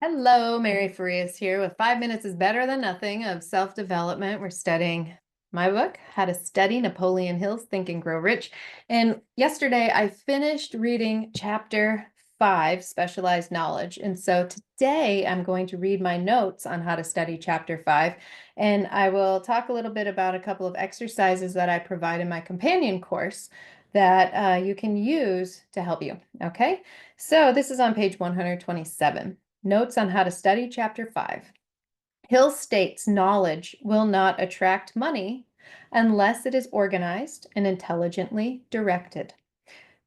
Hello, Mary Farias here with 5 Minutes is Better Than Nothing of Self-Development. We're studying my book, How to Study Napoleon Hill's Think and Grow Rich. And yesterday I finished reading chapter 5, Specialized Knowledge. And so today I'm going to read my notes on how to study chapter 5. And I will talk a little bit about a couple of exercises that I provide in my companion course that you can use to help you. Okay, so this is on page 127. Notes on how to study Chapter 5. Hill states knowledge will not attract money unless it is organized and intelligently directed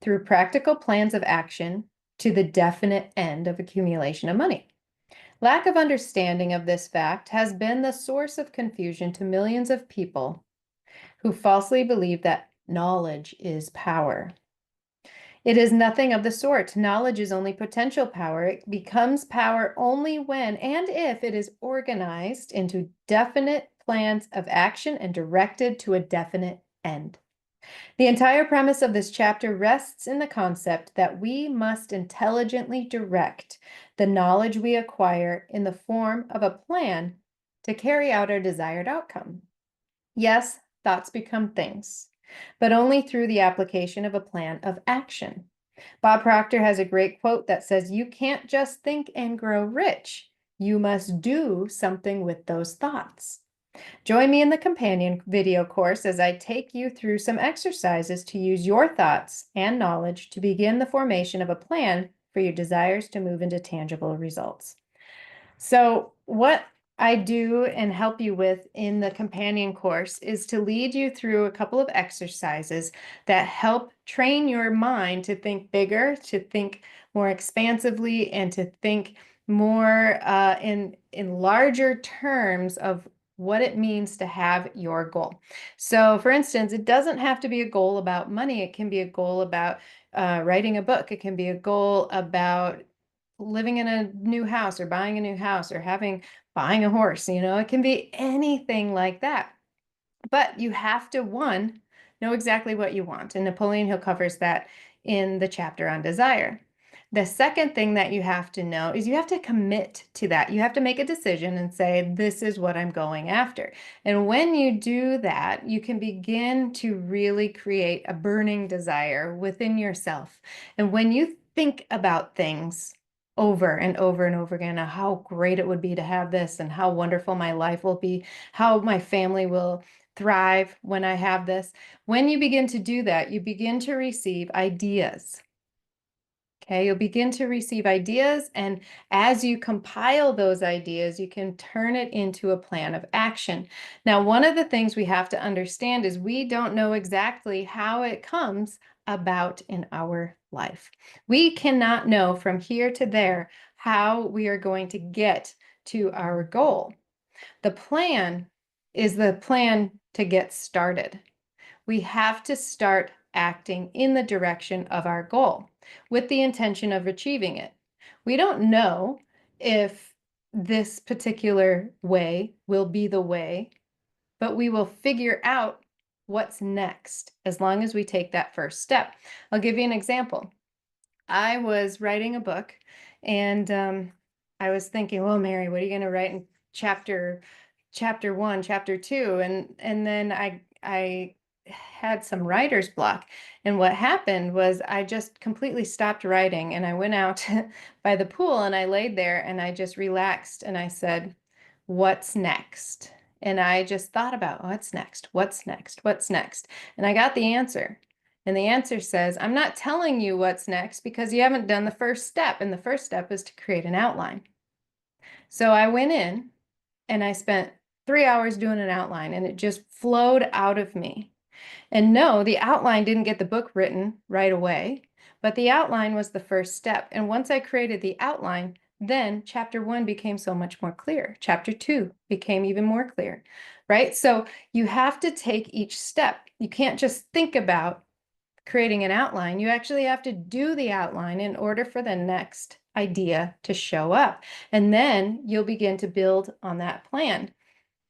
through practical plans of action to the definite end of accumulation of money. Lack of understanding of this fact has been the source of confusion to millions of people who falsely believe that knowledge is power. It is nothing of the sort. Knowledge is only potential power. It becomes power only when and if it is organized into definite plans of action and directed to a definite end. The entire premise of this chapter rests in the concept that we must intelligently direct the knowledge we acquire in the form of a plan to carry out our desired outcome. Yes, thoughts become things, but only through the application of a plan of action. Bob Proctor has a great quote that says, "You can't just think and grow rich. You must do something with those thoughts." Join me in the companion video course as I take you through some exercises to use your thoughts and knowledge to begin the formation of a plan for your desires to move into tangible results. So what I do and help you with in the companion course is to lead you through a couple of exercises that help train your mind to think bigger, to think more expansively, and to think more in larger terms of what it means to have your goal. So, for instance, it doesn't have to be a goal about money. It can be a goal about writing a book. It can be a goal about living in a new house or buying a new house or buying a horse, it can be anything like that. But you have to, one, know exactly what you want. And Napoleon Hill covers that in the chapter on desire. The second thing that you have to know is you have to commit to that. You have to make a decision and say, this is what I'm going after. And when you do that, you can begin to really create a burning desire within yourself. And when you think about things over and over and over again, how great it would be to have this and how wonderful my life will be, how my family will thrive when I have this. When you begin to do that, you begin to receive ideas. Okay, you'll begin to receive ideas, and as you compile those ideas, you can turn it into a plan of action. Now, one of the things we have to understand is we don't know exactly how it comes about in our life. We cannot know from here to there how we are going to get to our goal. The plan is the plan to get started. We have to start acting in the direction of our goal with the intention of achieving it. We don't know if this particular way will be the way, but we will figure out what's next as long as we take that first step. I'll give you an example. I was writing a book and I was thinking, well, Mary, what are you going to write in chapter 1, chapter 2? And then I had some writer's block. And what happened was I just completely stopped writing and I went out by the pool and I laid there and I just relaxed and I said, what's next? And I just thought about what's next, what's next, what's next. And I got the answer. And the answer says, I'm not telling you what's next because you haven't done the first step. And the first step is to create an outline. So I went in and I spent 3 hours doing an outline and it just flowed out of me. And no, the outline didn't get the book written right away, but the outline was the first step. And once I created the outline, then chapter 1 became so much more clear. Chapter 2 became even more clear, right? So you have to take each step. You can't just think about creating an outline. You actually have to do the outline in order for the next idea to show up. And then you'll begin to build on that plan.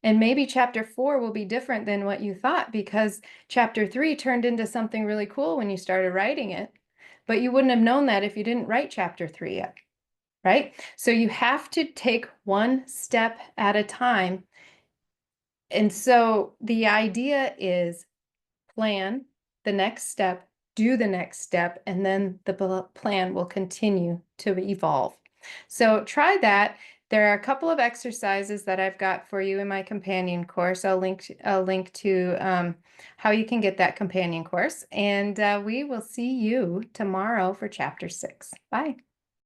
And maybe chapter 4 will be different than what you thought because chapter 3 turned into something really cool when you started writing it. But you wouldn't have known that if you didn't write chapter 3 yet. right? So you have to take one step at a time. And so the idea is plan the next step, do the next step, and then the plan will continue to evolve. So try that. There are a couple of exercises that I've got for you in my companion course. I'll link to how you can get that companion course. And we will see you tomorrow for chapter 6. Bye.